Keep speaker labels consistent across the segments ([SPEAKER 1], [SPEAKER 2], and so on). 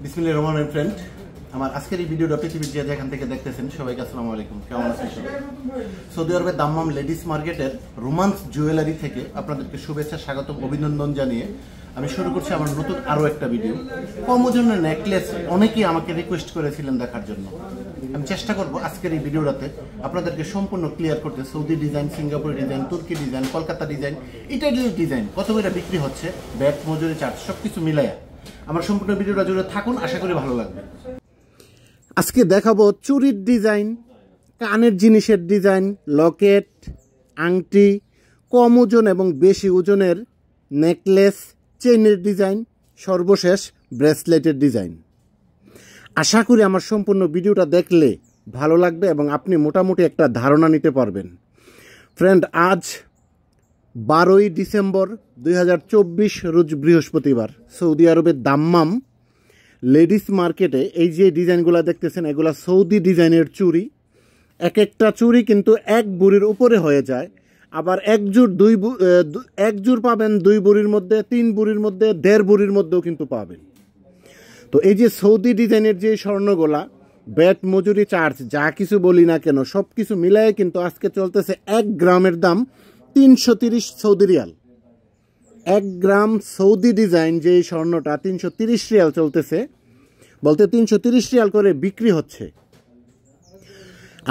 [SPEAKER 1] বিসমিল্লাহির রহমানির রহিম ফ্রেন্ড, আমার আজকের এই ভিডিওটা পৃথিবীর যে যেখান থেকে দেখতেছেন সবাইকে আসসালামু আলাইকুম। কেমন আছেন সবাই? সৌদি আরবের দাম্মাম লেডিস মার্কেটের রোমান্স জুয়েলারি থেকে আপনাদেরকে শুভেচ্ছা, স্বাগতম, অভিনন্দন জানিয়ে আমি শুরু করছি আমার নতুন আরও একটা ভিডিও। কম ওজনের নেকলেস অনেকেই আমাকে রিকোয়েস্ট করেছিলেন দেখার জন্য। আমি চেষ্টা করব আজকের এই ভিডিওটাতে আপনাদেরকে সম্পূর্ণ ক্লিয়ার করতে। সৌদি ডিজাইন, সিঙ্গাপুরি ডিজাইন, তুর্কি ডিজাইন, কলকাতা ডিজাইন, ইটালির ডিজাইন, কত করে বিক্রি হচ্ছে, ব্যাট, মজুরি, চার্জ সব কিছু মিলাইয়া আমার সম্পূর্ণ ভিডিওটা জুড়ে থাকুন, আশা করি ভালো লাগবে। আজকে দেখাবো চুরির ডিজাইন, কানের জিনিসের ডিজাইন, লকেট, আংটি, কম ওজন এবং বেশি ওজনের নেকলেস, চেইনের ডিজাইন, সর্বশেষ ব্রেসলেটের ডিজাইন। আশা করি আমার সম্পূর্ণ ভিডিওটা দেখলে ভালো লাগবে এবং আপনি মোটামুটি একটা ধারণা নিতে পারবেন। ফ্রেন্ড, আজ 12ই ডিসেম্বর 2024 রোজ বৃহস্পতিবার সৌদি আরবের দাম্মাম লেডিস মার্কেটে এই যে ডিজাইনগুলো দেখতেছেন এগুলা সৌদি ডিজাইনের চুড়ি। এক একটা চুড়ি কিন্তু এক বুড়ির উপরে হয়ে যায়, আবার এক জোড় পাবেন 2 বুড়ির মধ্যে, 3 বুড়ির মধ্যে, 1.5 বুড়ির মধ্যেও কিন্তু পাবেন। তো এই যে সৌদি ডিজাইনের যে স্বর্ণগুলা, ব্যাট, মজুরি, চার্জ যা কিছু বলি না কেন সব কিছু মিলায়ে কিন্তু আজকে চলতেছে 1 গ্রামের দাম 330 সৌদি রিয়াল। 1 গ্রাম সৌদি ডিজাইন যে স্বর্ণটা 330 রিয়াল চলতেছে, বলতে 330 রিয়াল করে বিক্রি হচ্ছে।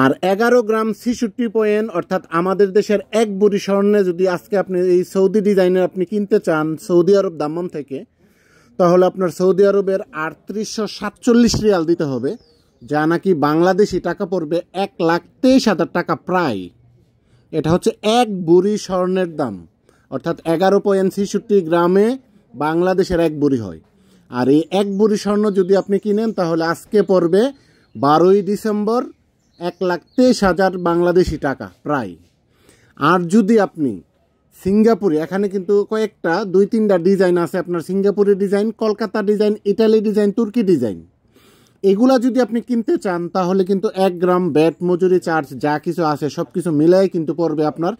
[SPEAKER 1] আর 11 গ্রাম 66 পয়েন্ট অর্থাৎ আমাদের দেশের 1 ভরি স্বর্ণে যদি আজকে আপনি এই সৌদি ডিজাইনের আপনি কিনতে চান সৌদি আরব দাম্মাম থেকে, তাহলে আপনার সৌদি আরবের 3847 রিয়াল দিতে হবে, যা নাকি বাংলাদেশি টাকা পড়বে 1,23,000 টাকা প্রায়। এটা হচ্ছে 1 ভরি স্বর্ণের দাম, অর্থাৎ 11.66 গ্রামে বাংলাদেশের 1 ভরি হয়। আর এই 1 ভরি স্বর্ণ যদি আপনি কিনেন তাহলে আজকে পড়বে 12ই ডিসেম্বর 1,23,000 বাংলাদেশি টাকা প্রায়। আর যদি আপনি সিঙ্গাপুরি, এখানে কিন্তু কয়েকটা 2-3টা ডিজাইন আছে আপনার, সিঙ্গাপুরি design, Kolkata design, Italy design, তুর্কি ডিজাইন, এগুলা যদি আপনি কিনতে চান তাহলে কিন্তু 1 গ্রাম ব্যাট, মজুরি, চার্জ যা কিছু আছে সব কিছু মিলাই কিন্তু পড়বে আপনার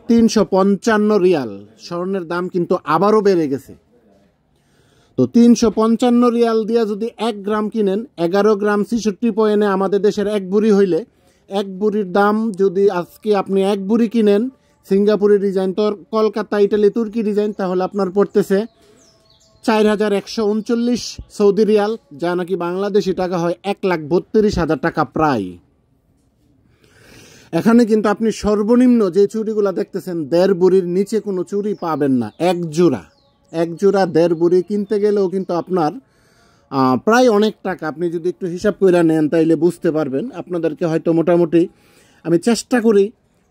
[SPEAKER 1] 355 রিয়াল। স্বর্ণের দাম কিন্তু আবারও বেড়ে গেছে। তো 355 রিয়াল দিয়ে যদি 1 গ্রাম কিনেন, 11 গ্রাম 66 পয়েন্টে আমাদের দেশের 1 ভরি হইলে, 1 ভরির দাম যদি আজকে আপনি 1 ভরি কিনেন সিঙ্গাপুরি ডিজাইন, কলকাতা, ইটালি, তুর্কি ডিজাইন, তাহলে আপনার পড়তেছে 4139 সৌদি রিয়াল, যা নাকি বাংলাদেশি টাকা হয় 1,32,000 টাকা প্রায়। এখানে কিন্তু আপনি সর্বনিম্ন যে চুড়িগুলো দেখতেছেন 1.5 ভরির নিচে কোনো চুড়ি পাবেন না। এক জোড়া 1.5 ভরি কিনতে গেলেও কিন্তু আপনার প্রায় অনেক টাকা। আপনি যদি একটু হিসাব করে নেন তাইলে বুঝতে পারবেন। আপনাদেরকে হয়তো মোটামুটি আমি চেষ্টা করি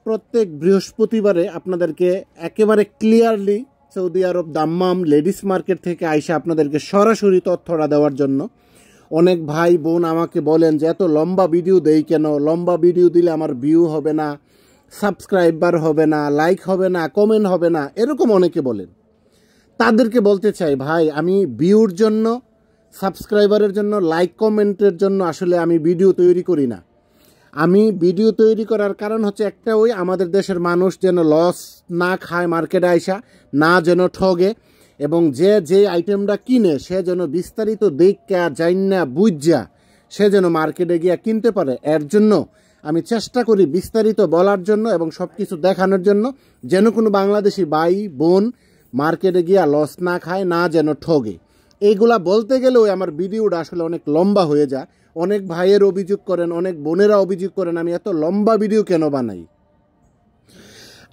[SPEAKER 1] প্রত্যেক বৃহস্পতিবারে আপনাদেরকে একেবারে ক্লিয়ারলি সৌদি আরব দাম্মাম লেডিস মার্কেট থেকে আইসা আপনাদেরকে সরাসরি তথ্যটা দেওয়ার জন্য। অনেক ভাই বোন আমাকে বলেন যে এত লম্বা ভিডিও দেই কেন, লম্বা ভিডিও দিলে আমার ভিউ হবে না, সাবস্ক্রাইবার হবে না, লাইক হবে না, কমেন্ট হবে না, এরকম অনেকে বলেন। তাদেরকে বলতে চাই, ভাই আমি ভিউর জন্য, সাবস্ক্রাইবারের জন্য, লাইক কমেন্টের জন্য আসলে আমি ভিডিও তৈরি করি না। আমি ভিডিও তৈরি করার কারণ হচ্ছে একটা, ওই আমাদের দেশের মানুষ যেন লস না খায় মার্কেটে আইসা, না যেন ঠগে, এবং যে আইটেমটা কিনে সে যেন বিস্তারিত দেখা জাইন্না বুঝা সে যেন মার্কেটে গিয়া কিনতে পারে। এর জন্য আমি চেষ্টা করি বিস্তারিত বলার জন্য এবং সব কিছু দেখানোর জন্য, যেন কোনো বাংলাদেশি ভাই বোন মার্কেটে গিয়া লস না খায়, না যেন ঠগে। এইগুলা বলতে গেলেও আমার ভিডিওটা আসলে অনেক লম্বা হয়ে যায়। অনেক ভাইয়ের অভিযোগ করেন, অনেক বোনেরা অভিযোগ করেন আমি এত লম্বা ভিডিও কেন বানাই।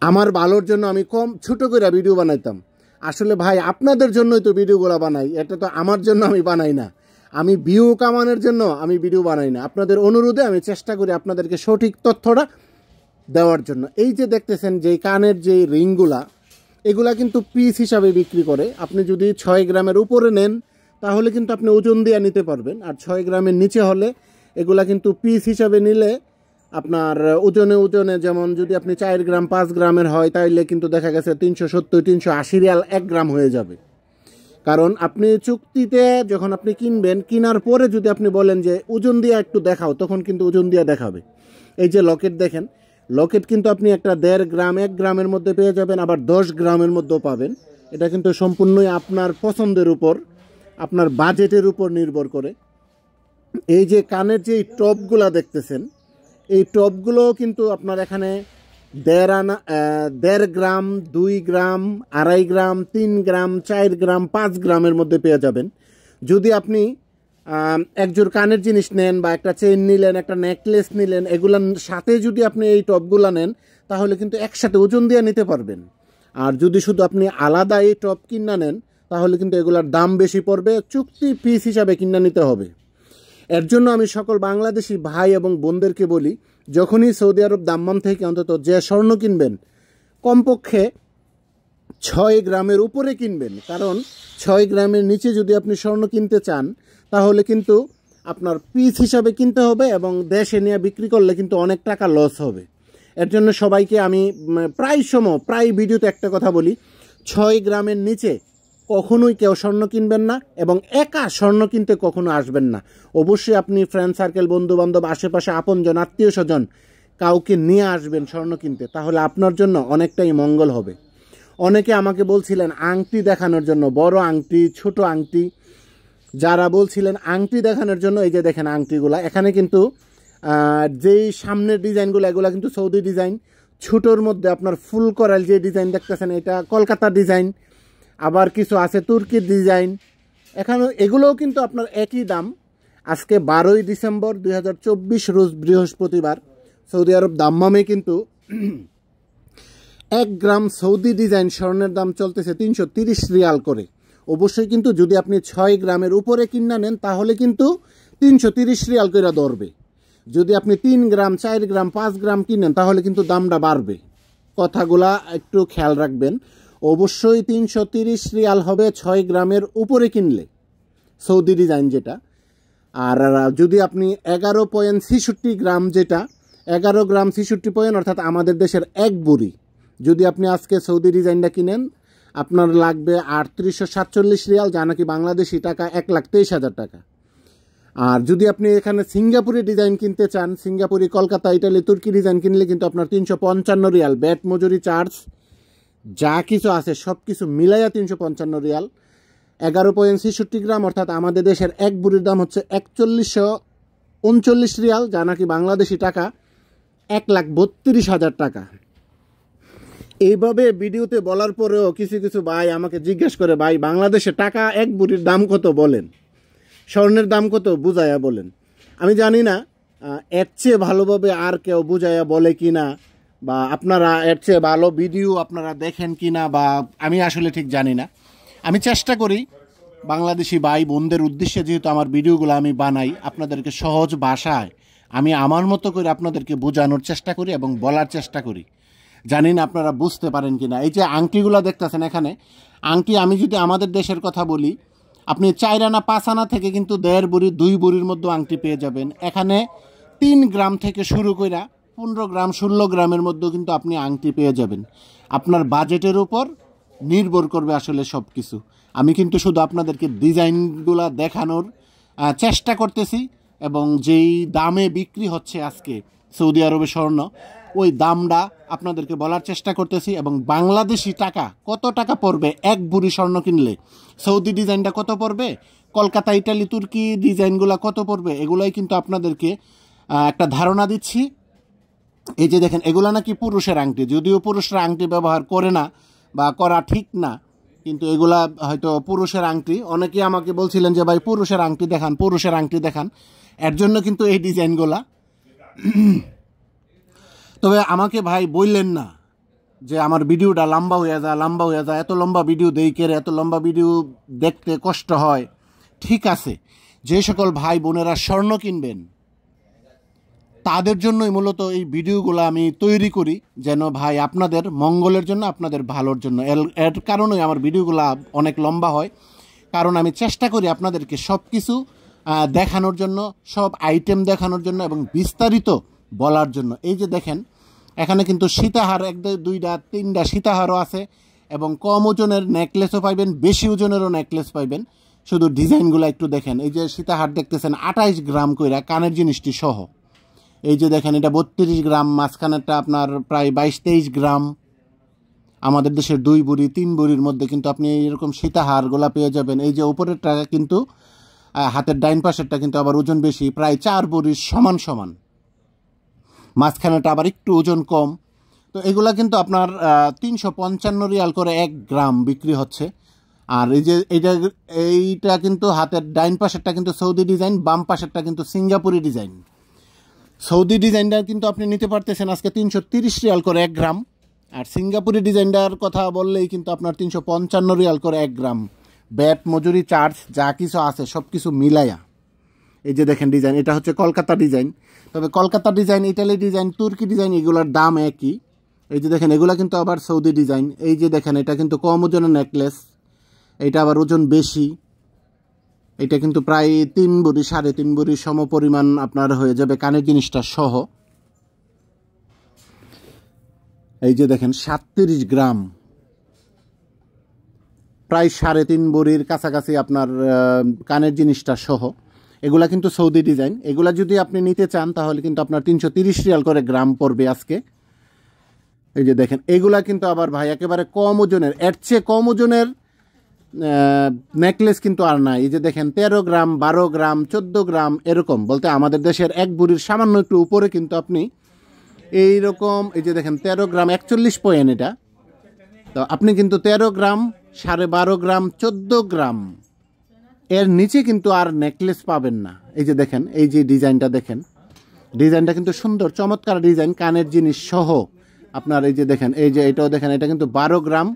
[SPEAKER 1] আমার ভালোর জন্য আমি কম ছোট করে ভিডিও বানাইতাম। আসলে ভাই আপনাদের জন্যই তো ভিডিওগুলো বানাই, এটা তো আমার জন্য আমি বানাই না। আমি ভিউ কামানোর জন্য আমি ভিডিও বানাই না। আপনাদের অনুরোধে আমি চেষ্টা করি আপনাদেরকে সঠিক তথ্যটা দেওয়ার জন্য। এই যে দেখতেছেন যে কানের যে রিংগুলা, এগুলা কিন্তু পিস হিসাবে বিক্রি করে। আপনি যদি 6 গ্রামের উপরে নেন তাহলে কিন্তু আপনি ওজন দিয়ে নিতে পারবেন, আর 6 গ্রামের নিচে হলে এগুলা কিন্তু পিস হিসাবে নিলে আপনার ওজনে যেমন যদি আপনি 4 গ্রাম 5 গ্রামের হয় তাইলে কিন্তু দেখা গেছে 370-380 রিয়াল 1 গ্রাম হয়ে যাবে। কারণ আপনি চুক্তিতে যখন আপনি কিনবেন, কেনার পরে যদি আপনি বলেন যে ওজন দিয়ে একটু দেখাও, তখন কিন্তু ওজন দিয়ে দেখাবে। এই যে লকেট দেখেন, লকেট কিন্তু আপনি একটা 1.5 গ্রাম 1 গ্রামের মধ্যে পেয়ে যাবেন, আবার 10 গ্রামের মধ্যেও পাবেন। এটা কিন্তু সম্পূর্ণই আপনার পছন্দের উপর। আপনার বাজেটের উপর নির্ভর করে। এই যে কানের যে টপগুলা দেখতেছেন, এই টপগুলো কিন্তু আপনার এখানে 1.5 গ্রাম, 2 গ্রাম, 2.5 গ্রাম, 3 গ্রাম, 4 গ্রাম, 5 গ্রামের মধ্যে পেয়ে যাবেন। যদি আপনি একজোড় কানের জিনিস নেন বা একটা চেইন নিলেন, একটা নেকলেস নিলেন, এগুলার সাথে যদি আপনি এই টপগুলা নেন তাহলে কিন্তু একসাথে ওজন দিয়ে নিতে পারবেন। আর যদি শুধু আপনি আলাদা এই টপ কিনা নেন তাহলে কিন্তু এগুলার দাম বেশি পড়বে, চুক্তি পিস হিসাবে কিনা নিতে হবে। এর জন্য আমি সকল বাংলাদেশি ভাই এবং বোনদেরকে বলি, যখনই সৌদি আরব দাম্মাম থেকে অন্তত যে স্বর্ণ কিনবেন কমপক্ষে 6 গ্রামের উপরে কিনবেন, কারণ 6 গ্রামের নিচে যদি আপনি স্বর্ণ কিনতে চান তাহলে কিন্তু আপনার পিস হিসাবে কিনতে হবে এবং দেশে নিয়ে বিক্রি করলে কিন্তু অনেক টাকা লস হবে। এর জন্য সবাইকে আমি প্রায় ভিডিওতে একটা কথা বলি, 6 গ্রামের নিচে কখনোই কেউ স্বর্ণ কিনবেন না এবং একা স্বর্ণ কিনতে কখনো আসবেন না। অবশ্যই আপনি ফ্রেন্ড সার্কেল, বন্ধুবান্ধব, আশেপাশে আপনজন, আত্মীয় স্বজন কাউকে নিয়ে আসবেন স্বর্ণ কিনতে, তাহলে আপনার জন্য অনেকটাই মঙ্গল হবে। অনেকে আমাকে বলছিলেন আংটি দেখানোর জন্য, বড় আংটি, ছোট আংটি, যারা বলছিলেন আংটি দেখানোর জন্য, এই যে দেখেন আংটিগুলা, এখানে কিন্তু যেই সামনের ডিজাইনগুলো এগুলো কিন্তু সৌদি ডিজাইন। ছোটোর মধ্যে আপনার ফুল করাল যে ডিজাইন দেখতেছেন এটা কলকাতা ডিজাইন, আবার কিছু আছে তুর্কির ডিজাইন। এখানে এগুলোও কিন্তু আপনার একই দাম। আজকে 12ই ডিসেম্বর 2024 রোজ বৃহস্পতিবার সৌদি আরব দাম্মামে কিন্তু 1 গ্রাম সৌদি ডিজাইন স্বর্ণের দাম চলতেছে 330 রিয়াল করে। অবশ্যই কিন্তু যদি আপনি 6 গ্রামের উপরে কিনা নেন তাহলে কিন্তু 330 রিয়াল করে ধরবে। যদি আপনি 3 গ্রাম, 4 গ্রাম, 5 গ্রাম কিনেন তাহলে কিন্তু দামটা বাড়বে। কথাগুলা একটু খেয়াল রাখবেন। অবশ্যই 330 রিয়াল হবে 6 গ্রামের উপরে কিনলে সৌদি ডিজাইন যেটা। আর যদি আপনি 11.66 গ্রাম, যেটা 11 গ্রাম 66 পয়েন্ট, অর্থাৎ আমাদের দেশের 1 বুড়ি, যদি আপনি আজকে সৌদি ডিজাইনটা কিনেন আপনার লাগবে 3847 রিয়াল, যা নাকি বাংলাদেশি টাকা 1,23,000 টাকা। আর যদি আপনি এখানে সিঙ্গাপুরি ডিজাইন কিনতে চান, সিঙ্গাপুরি, কলকাতা, ইটালি, তুর্কি ডিজাইন কিনলে কিন্তু আপনার 355 রিয়াল, ব্যাট, মজুরি, চার্জ যা কিছু আছে সব কিছু মিলাইয়া 355 রিয়াল। 11.66 গ্রাম, অর্থাৎ আমাদের দেশের 1 বুড়ির দাম হচ্ছে 4139 রিয়াল, যা নাকি বাংলাদেশি টাকা 1,32,000 টাকা। এইভাবে ভিডিওতে বলার পরেও কিছু কিছু ভাই আমাকে জিজ্ঞেস করে, ভাই বাংলাদেশে টাকা 1 বুড়ির দাম কত বলেন, স্বর্ণের দাম কত বুঝাইয়া বলেন। আমি জানি না এর চেয়ে ভালোভাবে আর কেউ বুঝাইয়া বলে কি না, বা আপনারা এর চেয়ে ভালো ভিডিও আপনারা দেখেন কি না, বা আমি আসলে ঠিক জানি না। আমি চেষ্টা করি বাংলাদেশি ভাই বোনদের উদ্দেশ্যে, যেহেতু আমার ভিডিওগুলো আমি বানাই, আপনাদেরকে সহজ ভাষায় আমি আমার মতো করে আপনাদেরকে বোঝানোর চেষ্টা করি এবং বলার চেষ্টা করি। জানি না আপনারা বুঝতে পারেন কি না। এই যে আংটিগুলো দেখতেছেন এখানে, আংটি আমি যদি আমাদের দেশের কথা বলি, আপনি 4 আনা 5 আনা থেকে কিন্তু 1.5 বুড়ি 2 বুড়ির মধ্যে আংটি পেয়ে যাবেন। এখানে 3 গ্রাম থেকে শুরু করে 15 গ্রাম 16 গ্রামের মধ্যেও কিন্তু আপনি আংটি পেয়ে যাবেন। আপনার বাজেটের উপর নির্ভর করবে আসলে সব কিছু। আমি কিন্তু শুধু আপনাদেরকে ডিজাইনগুলো দেখানোর চেষ্টা করতেছি এবং যেই দামে বিক্রি হচ্ছে আজকে সৌদি আরবে স্বর্ণ, ওই দামটা আপনাদেরকে বলার চেষ্টা করতেছি। এবং বাংলাদেশি টাকা কত টাকা পড়বে 1 বুড়ি স্বর্ণ কিনলে, সৌদি ডিজাইনটা কত পড়বে, কলকাতা, ইটালি, তুর্কি ডিজাইনগুলো কত পড়বে, এগুলাই কিন্তু আপনাদেরকে একটা ধারণা দিচ্ছি। এই যে দেখেন, এগুলো নাকি পুরুষের আংটি, যদিও পুরুষরা আংটি ব্যবহার করে না বা করা ঠিক না, কিন্তু এগুলা হয়তো পুরুষের আংটি। অনেকেই আমাকে বলছিলেন যে ভাই পুরুষের আংটি দেখান, পুরুষের আংটি দেখান, এর জন্য কিন্তু এই ডিজাইনগুলা। তবে আমাকে ভাই বললেন না যে আমার ভিডিওটা লম্বা হয়ে যায়, এত লম্বা ভিডিও দেই কেড়ে, এত লম্বা ভিডিও দেখতে কষ্ট হয়। ঠিক আছে, যে সকল ভাই বোনেরা স্বর্ণ কিনবেন তাদের জন্যই মূলত এই ভিডিওগুলো আমি তৈরি করি, যেন ভাই আপনাদের মঙ্গলের জন্য, আপনাদের ভালোর জন্য। এর কারণেই আমার ভিডিওগুলো অনেক লম্বা হয়, কারণ আমি চেষ্টা করি আপনাদেরকে সব কিছু দেখানোর জন্য, সব আইটেম দেখানোর জন্য এবং বিস্তারিত বলার জন্য। এই যে দেখেন, এখানে কিন্তু সীতাহার 1, 2, 3টা সীতাহারও আছে এবং কম ওজনের নেকলেসও পাইবেন, বেশি ওজনেরও নেকলেস পাইবেন। শুধু ডিজাইনগুলো একটু দেখেন। এই যে সীতাহার দেখতেছেন 28 গ্রাম কইরা কানের জিনিসটি সহ। এই যে দেখেন, এটা 32 গ্রাম, মাঝখানেরটা আপনার প্রায় 22-23 গ্রাম, আমাদের দেশের 2 ভরি 3 ভরির মধ্যে কিন্তু আপনি এরকম সীতাহারগুলা পেয়ে যাবেন। এই যে উপরেরটা কিন্তু হাতের ডাইন পাশেরটা কিন্তু আবার ওজন বেশি, প্রায় 4 ভরির সমান সমান, মাঝখানেটা আবার একটু ওজন কম। তো এগুলা কিন্তু আপনার 355 রিয়াল করে 1 গ্রাম বিক্রি হচ্ছে। আর এই যে এইটা কিন্তু হাতের ডাইন পাশেরটা কিন্তু সৌদি ডিজাইন, বাম পাশেরটা কিন্তু সিঙ্গাপুরি ডিজাইন। সৌদি ডিজাইনটা কিন্তু আপনি নিতে পারতেছেন আজকে 330 রিয়াল করে 1 গ্রাম, আর সিঙ্গাপুরি ডিজাইনটার কথা বললেই কিন্তু আপনার 355 রিয়াল করে 1 গ্রাম। ব্যাট, মজুরি, চার্জ যা কিছু আছে সব কিছু মিলাইয়া এই যে দেখেন ডিজাইন, এটা হচ্ছে কলকাতা ডিজাইন। তবে কলকাতা ডিজাইন, ইটালি ডিজাইন, তুর্কি ডিজাইন এগুলোর দাম একই। এই যে দেখেন এগুলা কিন্তু আবার সৌদি ডিজাইন। এই যে দেখেন এটা কিন্তু কম ওজনের নেকলেস, এটা আবার ওজন বেশি। এটা কিন্তু প্রায় 3 ভরি 3.5 ভরি সম পরিমাণ আপনার হয়ে যাবে কানের জিনিসটা সহ। এই যে দেখেন 37 গ্রাম, প্রায় 3.5 ভরির কাছাকাছি আপনার কানের জিনিসটা সহ। এগুলা কিন্তু সৌদি ডিজাইন। এগুলা যদি আপনি নিতে চান তাহলে কিন্তু আপনার 330 রিয়াল করে গ্রাম পড়বে আজকে। এই যে দেখেন এগুলা কিন্তু আবার ভাই একেবারে কম ওজনের, এর চেয়ে কম ওজনের নেকলেস কিন্তু আর নাই। এই যে দেখেন 13 গ্রাম, 12 গ্রাম, 14 গ্রাম এরকম, বলতে আমাদের দেশের 1 ভরির সামান্য একটু উপরে কিন্তু আপনি এইরকম। এই যে দেখেন 13 গ্রাম 41 পয়েন্ট এটা। তো আপনি কিন্তু 13 গ্রাম, 12.5 গ্রাম, 14 গ্রাম এর নিচে কিন্তু আর নেকলেস পাবেন না। এই যে দেখেন এই যে ডিজাইনটা দেখেন, ডিজাইনটা কিন্তু সুন্দর চমৎকার ডিজাইন, কানের জিনিস সহ আপনার। এই যে দেখেন এই যে এটাও দেখেন, এটা কিন্তু 12 গ্রাম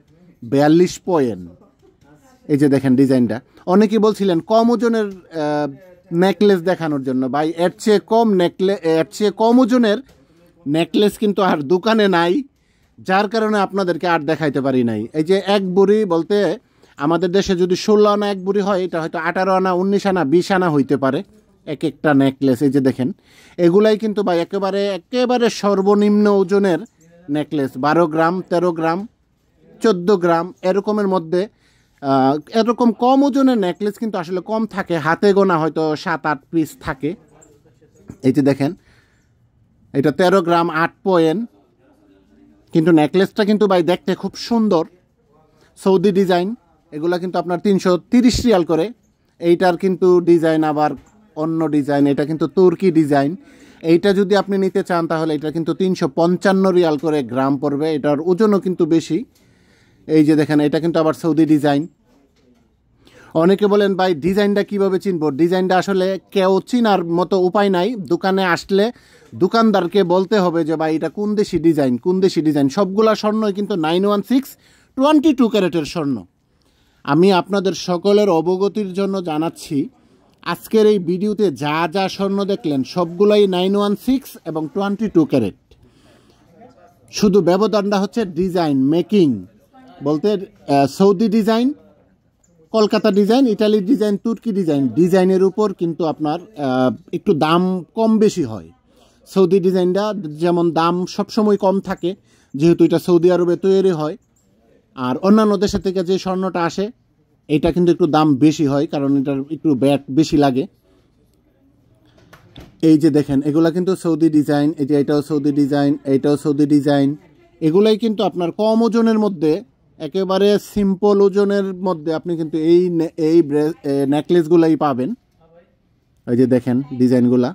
[SPEAKER 1] 42 পয়েন্ট। এই যে দেখেন ডিজাইনটা। অনেকেই বলছিলেন কম ওজনের নেকলেস দেখানোর জন্য, ভাই এর চেয়ে কম ওজনের নেকলেস কিন্তু আর দোকানে নাই, যার কারণে আপনাদেরকে আর দেখাইতে পারি নাই। এই যে 1 ভরি বলতে আমাদের দেশে যদি 16 আনা 1 ভরি হয়, এটা হয়তো 18 আনা, 19 আনা, 20 আনা হইতে পারে এক একটা নেকলেস। এই যে দেখেন এগুলাই কিন্তু ভাই একেবারে সর্বনিম্ন ওজনের নেকলেস, 12 গ্রাম, 13 গ্রাম, 14 গ্রাম এরকমের মধ্যে। এরকম কম ওজনের নেকলেস কিন্তু আসলে কম থাকে, হাতে গোনা হয়তো 7-8 পিস থাকে। এই যে দেখেন এটা 13 গ্রাম 8 পয়েন্ট, কিন্তু নেকলেসটা কিন্তু ভাই দেখতে খুব সুন্দর, সৌদি ডিজাইন। এগুলা কিন্তু আপনার 330 রিয়াল করে। এইটার কিন্তু ডিজাইন আবার অন্য ডিজাইন, এটা কিন্তু তুর্কি ডিজাইন। এইটা যদি আপনি নিতে চান তাহলে এটা কিন্তু 355 রিয়াল করে গ্রাম পড়বে, এটার ওজনও কিন্তু বেশি। এই যে দেখেন এটা কিন্তু আবার সৌদি ডিজাইন। অনেকে বলেন ভাই ডিজাইনটা কিভাবে চিনবো? ডিজাইনটা আসলে কেউ চিনার মতো উপায় নাই, দোকানে আসলে দোকানদারকে বলতে হবে যে ভাই এটা কোন দেশি ডিজাইন, কোন দেশি ডিজাইন। সবগুলা স্বর্ণই কিন্তু 916 22 ক্যারেটের স্বর্ণ। আমি আপনাদের সকলের অবগতির জন্য জানাচ্ছি, আজকের এই ভিডিওতে যা যা স্বর্ণ দেখলেন সবগুলাই 916 এবং 22 ক্যারেট। শুধু ব্যবধানটা হচ্ছে ডিজাইন মেকিং, বলতে সৌদি ডিজাইন, কলকাতা ডিজাইন, ইটালির ডিজাইন, তুর্কি ডিজাইন, ডিজাইনের উপর কিন্তু আপনার একটু দাম কম বেশি হয়। সৌদি ডিজাইনটা যেমন দাম সবসময় কম থাকে, যেহেতু এটা সৌদি আরবে তৈরি হয়। আর অন্যান্য দেশের থেকে যে স্বর্ণটা আসে এটা কিন্তু একটু দাম বেশি হয়, কারণ এটার একটু ব্যাট বেশি লাগে। এই যে দেখেন এগুলা কিন্তু সৌদি ডিজাইন। এই যে এটাও সৌদি ডিজাইন, এইটাও সৌদি ডিজাইন। এগুলাই কিন্তু আপনার কম ওজনের মধ্যে, একেবারে সিম্পল ওজনের মধ্যে আপনি কিন্তু এই নেকলেসগুলাই পাবেন। এই যে দেখেন ডিজাইনগুলা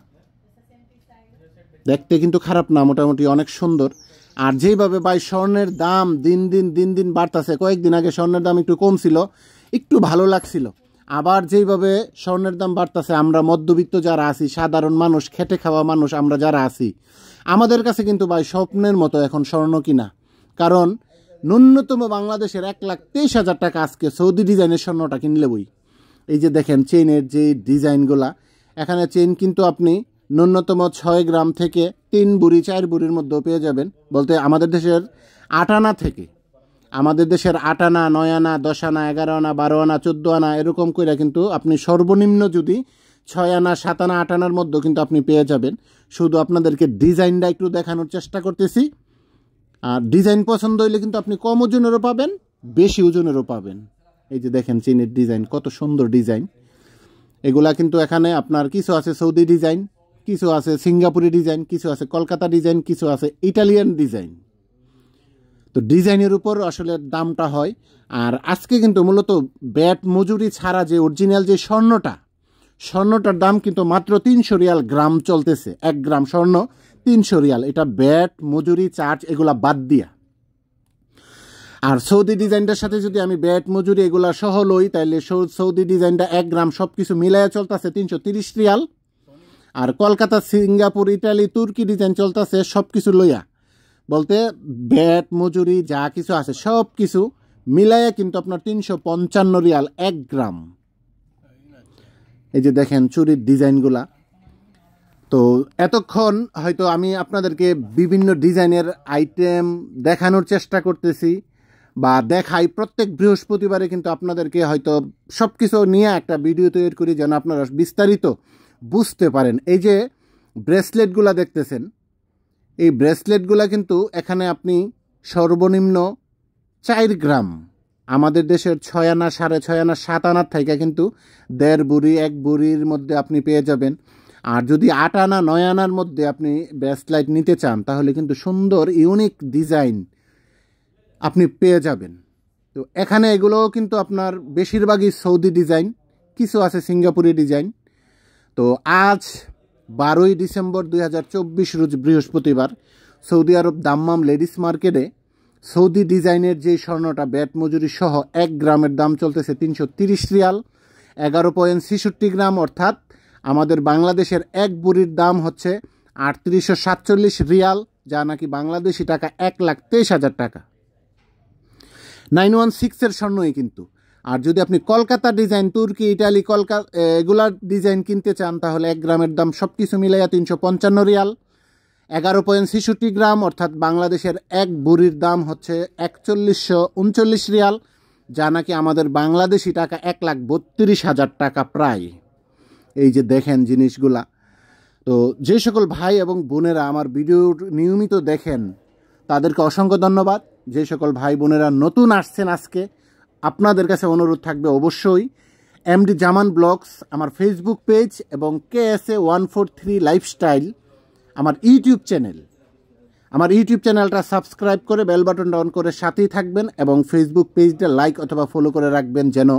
[SPEAKER 1] দেখতে কিন্তু খারাপ না, মোটামুটি অনেক সুন্দর। আর যেইভাবে ভাই স্বর্ণের দাম দিন দিন বাড়তেছে, কয়েকদিন আগে স্বর্ণের দাম একটু কম ছিল, একটু ভালো লাগছিল। আবার যেইভাবে স্বর্ণের দাম বাড়তেছে, আমরা মধ্যবিত্ত যারা আছি, সাধারণ মানুষ, খেটে খাওয়া মানুষ আমরা যারা আছি, আমাদের কাছে কিন্তু ভাই স্বপ্নের মতো এখন স্বর্ণ কিনা। কারণ ন্যূনতম বাংলাদেশের 1,23,000 টাকা আজকে সৌদি ডিজাইনের স্বর্ণটা কিনলে বই। এই যে দেখেন চেইনের যে ডিজাইনগুলা, এখানে চেইন কিন্তু আপনি ন্যূনতম 6 গ্রাম থেকে 3 ভরি 4 ভরির মধ্যেও পেয়ে যাবেন। বলতে আমাদের দেশের 8 আনা থেকে, আমাদের দেশের 8 আনা, 9 আনা, 10 আনা, 11 আনা, 12 আনা, 14 আনা এরকম করে কিন্তু আপনি সর্বনিম্ন যদি 6 আনা, 7 আনা, 8 আনার মধ্যেও কিন্তু আপনি পেয়ে যাবেন। শুধু আপনাদেরকে ডিজাইনটা একটু দেখানোর চেষ্টা করতেছি। আর ডিজাইন পছন্দ হইলে কিন্তু আপনি কম ওজনেরও পাবেন, বেশি ওজনেরও পাবেন। এই যে দেখেন চেনের ডিজাইন, কত সুন্দর ডিজাইন। এগুলা কিন্তু এখানে আপনার কিছু আছে সৌদি ডিজাইন, কিছু আছে সিঙ্গাপুরি ডিজাইন, কিছু আছে কলকাতা ডিজাইন, কিছু আছে ইটালিয়ান ডিজাইন। তো ডিজাইনের উপর আসলে দামটা হয়। আর আজকে কিন্তু মূলত ব্যাট মজুরি ছাড়া যে অরিজিনাল যে স্বর্ণটার দাম কিন্তু মাত্র 300 রিয়াল গ্রাম চলতেছে। 1 গ্রাম স্বর্ণ 300 রিয়াল, এটা ব্যাট মজুরি চার্জ এগুলা বাদ দিয়া। আর সৌদি ডিজাইনটার সাথে যদি আমি ব্যাট মজুরি এগুলা সহ লই, তাহলে সৌদি ডিজাইনটা 1 গ্রাম সব কিছু মিলাইয়া চলতেছে 330 রিয়াল। আর কলকাতা, সিঙ্গাপুর, ইটালি, তুর্কি ডিজাইন চলতেছে সব কিছু লইয়া, বলতে ব্যাট মজুরি যা কিছু আছে সব কিছু মিলাইয়া কিন্তু আপনার 355 রিয়াল 1 গ্রাম। এই যে দেখেন চুরির ডিজাইনগুলা। তো এতক্ষণ হয়তো আমি আপনাদেরকে বিভিন্ন ডিজাইনের আইটেম দেখানোর চেষ্টা করতেছি বা দেখাই, প্রত্যেক বৃহস্পতিবারে কিন্তু আপনাদেরকে হয়তো সব কিছু নিয়ে একটা ভিডিও তৈরি করি যেন আপনারা বিস্তারিত বুঝতে পারেন। এই যে ব্রেসলেটগুলা দেখতেছেন, এই ব্রেসলেটগুলা কিন্তু এখানে আপনি সর্বনিম্ন 4 গ্রাম, আমাদের দেশের 6 আনা, 6.5 আনা, 7 আনার থেকে কিন্তু 1.5 বুড়ি 1 বুড়ির মধ্যে আপনি পেয়ে যাবেন। আর যদি 8 আনা 9 আনার মধ্যে আপনি ব্রেসলেট নিতে চান তাহলে কিন্তু সুন্দর ইউনিক ডিজাইন আপনি পেয়ে যাবেন। তো এখানে এগুলোও কিন্তু আপনার বেশিরভাগই সৌদি ডিজাইন, কিছু আছে সিঙ্গাপুরি ডিজাইন। তো আজ 12ই ডিসেম্বর 2024 রোজ বৃহস্পতিবার সৌদি আরব দাম্মাম লেডিস মার্কেটে সৌদি ডিজাইনের যে স্বর্ণটা ব্যাট মজুরি সহ 1 গ্রামের দাম চলতেছে 330 রিয়াল 11.66 গ্রাম, অর্থাৎ আমাদের বাংলাদেশের 1 বুড়ির দাম হচ্ছে 3847 রিয়াল, যা নাকি বাংলাদেশি টাকা 1,23,000 টাকা। 916-এর স্বর্ণই কিন্তু। আর যদি আপনি কলকাতা ডিজাইন, তুর্কি, ইটালি, এগুলার ডিজাইন কিনতে চান তাহলে 1 গ্রামের দাম সব কিছু মিলাইয়া 355 রিয়াল 11.66 গ্রাম, অর্থাৎ বাংলাদেশের 1 বুড়ির দাম হচ্ছে 4139 রিয়াল, যা নাকি আমাদের বাংলাদেশি টাকা 1,32,000 টাকা প্রায়। এই যে দেখেন জিনিসগুলা। তো যে সকল ভাই এবং বোনেরা আমার ভিডিও নিয়মিত দেখেন তাদেরকে অসংখ্য ধন্যবাদ। যে সকল ভাই বোনেরা নতুন আসছেন আজকে, আপনাদের কাছে অনুরোধ থাকবে অবশ্যই এমডি জামান ব্লগস আমার ফেসবুক পেজ এবং KSA 143 লাইফস্টাইল আমার ইউটিউব চ্যানেলটা সাবস্ক্রাইব করে বেল বাটনটা অন করে সাথেই থাকবেন এবং ফেসবুক পেজটা লাইক অথবা ফলো করে রাখবেন, যেন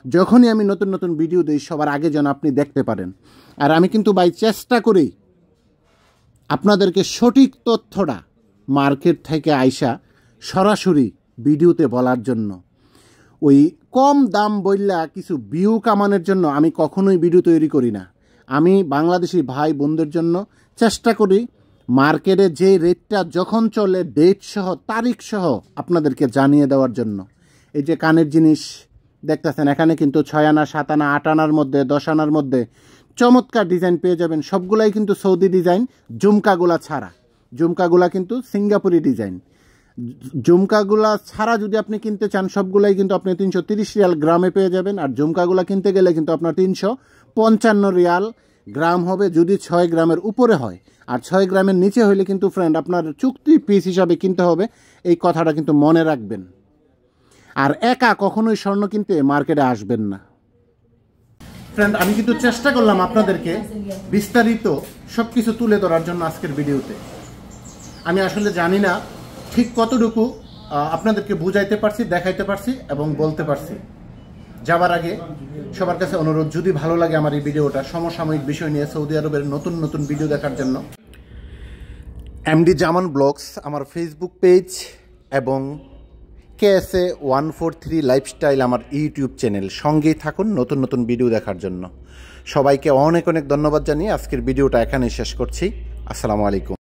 [SPEAKER 1] যখনই আমি নতুন নতুন ভিডিও দিই সবার আগে যেন আপনি দেখতে পারেন। আর আমি কিন্তু চেষ্টা করি আপনাদেরকে সঠিক তথ্যটা মার্কেট থেকে আইসা সরাসরি ভিডিওতে বলার জন্য। ওই কম দাম বললা কিছু ভিউ কামানোর জন্য আমি কখনোই ভিডিও তৈরি করি না। আমি বাংলাদেশি ভাই বোনদের জন্য চেষ্টা করি মার্কেটে যে রেটটা যখন চলে ডেট সহ তারিখ সহ আপনাদেরকে জানিয়ে দেওয়ার জন্য। এই যে কানের জিনিস দেখতেছেন, এখানে কিন্তু 6 আনা, 7 আনা, 8 আনার মধ্যে, 10 আনার মধ্যে চমৎকার ডিজাইন পেয়ে যাবেন। সবগুলাই কিন্তু সৌদি ডিজাইন, ঝুমকাগুলা ছাড়া। ঝুমকাগুলা কিন্তু সিঙ্গাপুরি ডিজাইন। ঝুমকাগুলা ছাড়া যদি আপনি কিনতে চান সবগুলাই কিন্তু আপনি 330 রিয়াল গ্রামে পেয়ে যাবেন। আর ঝুমকাগুলা কিনতে গেলে কিন্তু আপনার 355 রিয়াল গ্রাম হবে যদি 6 গ্রামের উপরে হয়। আর 6 গ্রামের নিচে হইলে কিন্তু ফ্রেন্ড আপনার চুক্তি পিস হিসাবে কিনতে হবে, এই কথাটা কিন্তু মনে রাখবেন। আর একা কখনোই স্বর্ণ কিনতে মার্কেটে আসবেন না। ফ্রেন্ড, আমি কিন্তু চেষ্টা করলাম আপনাদেরকে বিস্তারিত সব কিছু তুলে ধরার জন্য আজকের ভিডিওতে। আমি আসলে জানি না ঠিক কতটুকু আপনাদেরকে বুঝাইতে পারছি, দেখাইতে পারছি এবং বলতে পারছি। যাবার আগে সবার কাছে অনুরোধ, যদি ভালো লাগে আমার এই ভিডিওটা, সমসাময়িক বিষয় নিয়ে সৌদি আরবের নতুন নতুন ভিডিও দেখার জন্য এমডি জামান ব্লগস আমার ফেসবুক পেজ এবং KSA 143 লাইফস্টাইল আমার ইউটিউব চ্যানেল, সঙ্গেই থাকুন নতুন নতুন ভিডিও দেখার জন্য। সবাইকে অনেক অনেক ধন্যবাদ জানিয়ে আজকের ভিডিওটা এখানেই শেষ করছি। আসসালামু আলাইকুম।